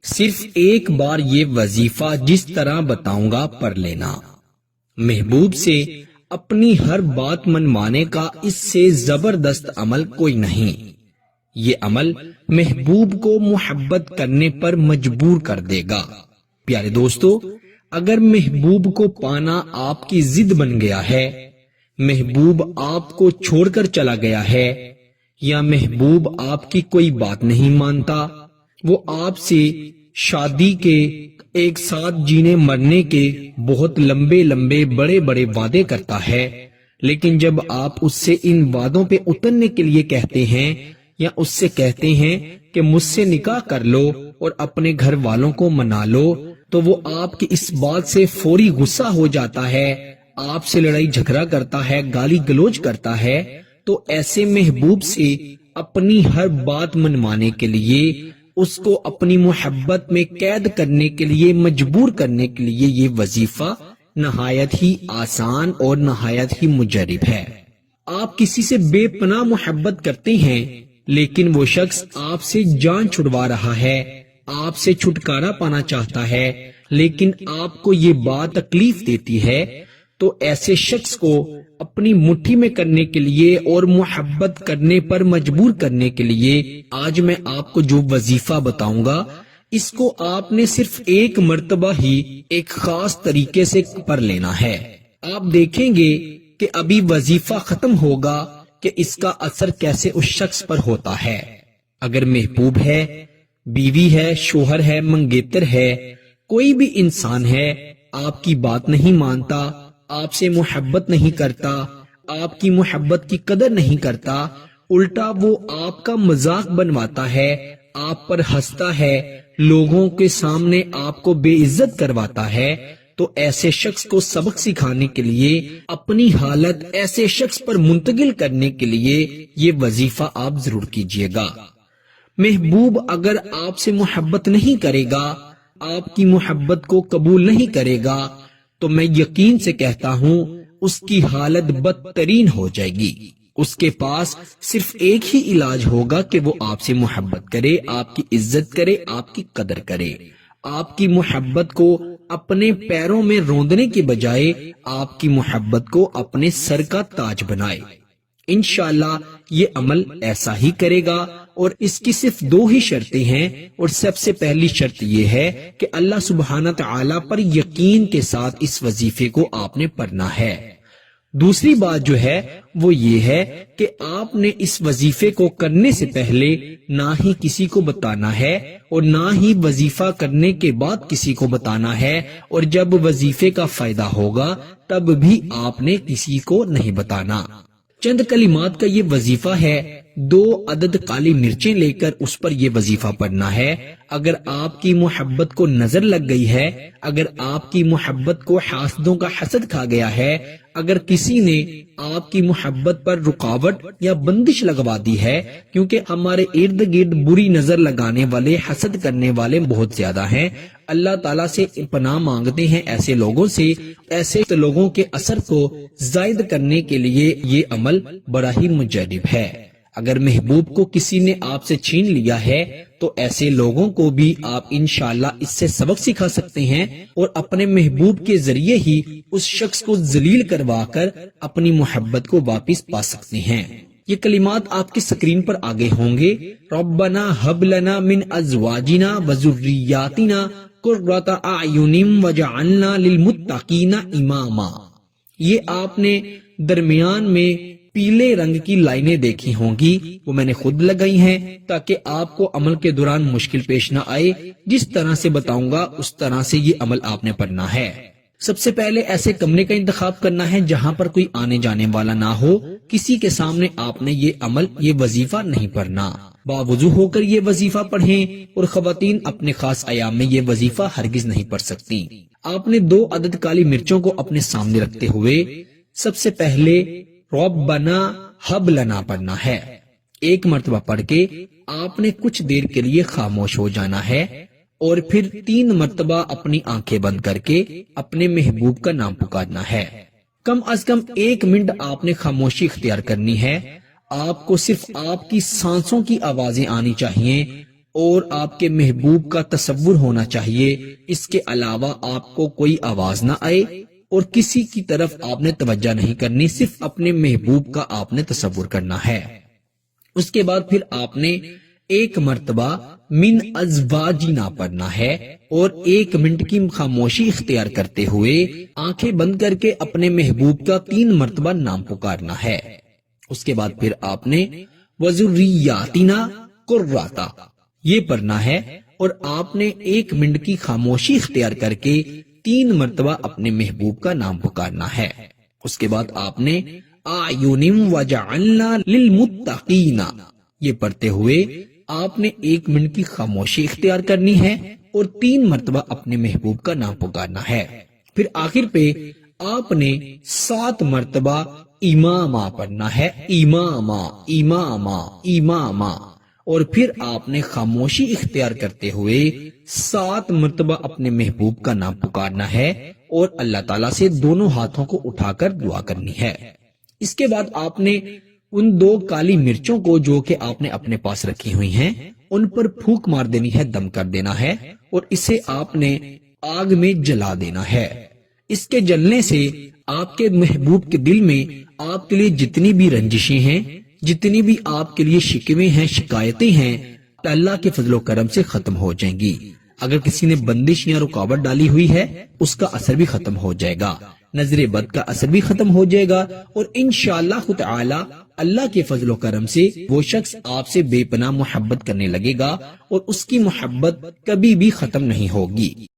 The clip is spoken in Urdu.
صرف ایک بار یہ وظیفہ جس طرح بتاؤں گا پڑھ لینا۔ محبوب سے اپنی ہر بات منوانے کا اس سے زبردست عمل کوئی نہیں۔ یہ عمل محبوب کو محبت کرنے پر مجبور کر دے گا۔ پیارے دوستو، اگر محبوب کو پانا آپ کی ضد بن گیا ہے، محبوب آپ کو چھوڑ کر چلا گیا ہے، یا محبوب آپ کی کوئی بات نہیں مانتا، وہ آپ سے شادی کے، ایک ساتھ جینے مرنے کے بہت لمبے لمبے بڑے بڑے وعدے کرتا ہے، لیکن جب آپ اس سے ان وعدوں پہ اترنے کے لیے کہتے ہیں یا اس سے کہتے ہیں کہ مجھ سے نکاح کر لو اور اپنے گھر والوں کو منا لو، تو وہ آپ کی اس بات سے فوری غصہ ہو جاتا ہے، آپ سے لڑائی جھگڑا کرتا ہے، گالی گلوچ کرتا ہے، تو ایسے محبوب سے اپنی ہر بات منوانے کے لیے، اس کو اپنی محبت میں قید کرنے کے لیے، مجبور کرنے کے لیے یہ وظیفہ نہایت ہی آسان اور نہایت ہی مجرب ہے۔ آپ کسی سے بے پناہ محبت کرتے ہیں، لیکن وہ شخص آپ سے جان چھڑوا رہا ہے، آپ سے چھٹکارا پانا چاہتا ہے، لیکن آپ کو یہ بات تکلیف دیتی ہے، تو ایسے شخص کو اپنی مٹھی میں کرنے کے لیے اور محبت کرنے پر مجبور کرنے کے لیے آج میں آپ کو جو وظیفہ بتاؤں گا، اس کو آپ نے صرف ایک مرتبہ ہی ایک خاص طریقے سے پڑھ لینا ہے۔ آپ دیکھیں گے کہ ابھی وظیفہ ختم ہوگا کہ اس کا اثر کیسے اس شخص پر ہوتا ہے۔ اگر محبوب ہے، بیوی ہے، شوہر ہے، منگیتر ہے، کوئی بھی انسان ہے، آپ کی بات نہیں مانتا، آپ سے محبت نہیں کرتا، آپ کی محبت کی قدر نہیں کرتا، الٹا وہ آپ کا مذاق بنواتا ہے، آپ پر ہنستا ہے، لوگوں کے سامنے آپ کو بے عزت کرواتا ہے، تو ایسے شخص کو سبق سکھانے کے لیے، اپنی حالت ایسے شخص پر منتقل کرنے کے لیے یہ وظیفہ آپ ضرور کیجیے گا۔ محبوب اگر آپ سے محبت نہیں کرے گا، آپ کی محبت کو قبول نہیں کرے گا، تو میں یقین سے کہتا ہوں اس کی حالت بدترین ہو جائے گی۔ اس کے پاس صرف ایک ہی علاج ہوگا کہ وہ آپ سے محبت کرے، آپ کی عزت کرے، آپ کی قدر کرے، آپ کی محبت کو اپنے پیروں میں روندنے کے بجائے آپ کی محبت کو اپنے سر کا تاج بنائے۔ انشاءاللہ یہ عمل ایسا ہی کرے گا، اور اس کی صرف دو ہی شرطیں ہیں، اور سب سے پہلی شرط یہ ہے کہ اللہ سبحانہ تعالیٰ پر یقین کے ساتھ اس وظیفے کو آپ نے پڑھنا ہے۔ دوسری بات جو ہے وہ یہ ہے کہ آپ نے اس وظیفے کو کرنے سے پہلے نہ ہی کسی کو بتانا ہے، اور نہ ہی وظیفہ کرنے کے بعد کسی کو بتانا ہے، اور جب وظیفے کا فائدہ ہوگا تب بھی آپ نے کسی کو نہیں بتانا۔ چند کلمات کا یہ وظیفہ ہے، 2 عدد کالی مرچیں لے کر اس پر یہ وظیفہ پڑھنا ہے۔ اگر آپ کی محبت کو نظر لگ گئی ہے، اگر آپ کی محبت کو حاسدوں کا حسد کھا گیا ہے، اگر کسی نے آپ کی محبت پر رکاوٹ یا بندش لگوا دی ہے، کیونکہ ہمارے ارد گرد بری نظر لگانے والے، حسد کرنے والے بہت زیادہ ہیں، اللہ تعالیٰ سے پناہ مانگتے ہیں ایسے لوگوں سے۔ ایسے لوگوں کے اثر کو زائد کرنے کے لیے یہ عمل بڑا ہی مجرب ہے۔ اگر محبوب کو کسی نے آپ سے چھین لیا ہے تو ایسے لوگوں کو بھی آپ انشاءاللہ اس سے سبق سکھا سکتے ہیں، اور اپنے محبوب کے ذریعے ہی اس شخص کو ذلیل کروا کر اپنی محبت کو واپس پا سکتے ہیں۔ یہ کلمات آپ کی سکرین پر آگے ہوں گے۔ ربنا ہب لنا من ازواجنا وذریاتنا قرۃ اعین وجعلنا للمتقین اماما۔ یہ آپ نے درمیان میں پیلے رنگ کی لائنیں دیکھی ہوں گی، وہ میں نے خود لگائی ہیں تاکہ آپ کو عمل کے دوران مشکل پیش نہ آئے۔ جس طرح سے بتاؤں گا اس طرح سے یہ عمل آپ نے پڑھنا ہے۔ سب سے پہلے ایسے کمرے کا انتخاب کرنا ہے جہاں پر کوئی آنے جانے والا نہ ہو، کسی کے سامنے آپ نے یہ عمل، یہ وظیفہ نہیں پڑھنا۔ باوضو ہو کر یہ وظیفہ پڑھیں، اور خواتین اپنے خاص ایام میں یہ وظیفہ ہرگز نہیں پڑھ سکتی۔ آپ نے 2 عدد کالی مرچوں کو اپنے سامنے رکھتے ہوئے سب سے پہلے ربنا ہب لنا پڑھنا ہے۔ ایک مرتبہ پڑھ کے آپ نے کچھ دیر کے لیے خاموش ہو جانا ہے، اور پھر 3 مرتبہ اپنی آنکھیں بند کر کے اپنے محبوب کا نام پکارنا ہے۔ کم از کم 1 منٹ آپ نے خاموشی اختیار کرنی ہے۔ آپ کو صرف آپ کی سانسوں کی آوازیں آنی چاہیے، اور آپ کے محبوب کا تصور ہونا چاہیے، اس کے علاوہ آپ کو کوئی آواز نہ آئے اور کسی کی طرف آپ نے توجہ نہیں کرنی، صرف اپنے محبوب کا آپ نے تصور کرنا ہے۔ اس کے بعد پھر آپ نے 1 مرتبہ من ازواجنا پڑھنا ہے اور 1 منٹ کی خاموشی اختیار کرتے ہوئے آنکھیں بند کر کے اپنے محبوب کا 3 مرتبہ نام پکارنا ہے۔ اس کے بعد پھر آپ نے وذریاتنا قرۃ یہ پڑھنا ہے اور آپ نے 1 منٹ کی خاموشی اختیار کر کے 3 مرتبہ اپنے محبوب کا نام پکارنا ہے۔ اس کے بعد آپ نے اعین وجعلنا للمتقین یہ پڑھتے ہوئے آپ نے 1 منٹ کی خاموشی اختیار کرنی ہے اور 3 مرتبہ اپنے محبوب کا نام پکارنا ہے۔ پھر آخر پہ آپ نے 7 مرتبہ اماما پڑھنا ہے، اماما اماما اماما، اور پھر آپ نے خاموشی اختیار کرتے ہوئے 7 مرتبہ اپنے محبوب کا نام پکارنا ہے اور اللہ تعالیٰ سے دونوں ہاتھوں کو اٹھا کر دعا کرنی ہے۔ اس کے بعد آپ نے ان 2 کالی مرچوں کو جو کہ آپ نے اپنے پاس رکھی ہوئی ہیں ان پر پھونک مار دینی ہے، دم کر دینا ہے اور اسے آپ نے آگ میں جلا دینا ہے۔ اس کے جلنے سے آپ کے محبوب کے دل میں آپ کے لیے جتنی بھی رنجشیں ہیں، جتنی بھی آپ کے لیے شکوے ہیں، شکایتیں ہیں، اللہ کے فضل و کرم سے ختم ہو جائیں گی۔ اگر کسی نے بندش یا رکاوٹ ڈالی ہوئی ہے اس کا اثر بھی ختم ہو جائے گا، نظر بد کا اثر بھی ختم ہو جائے گا، اور انشاءاللہ تعالی اللہ کے فضل و کرم سے وہ شخص آپ سے بے پناہ محبت کرنے لگے گا اور اس کی محبت کبھی بھی ختم نہیں ہوگی۔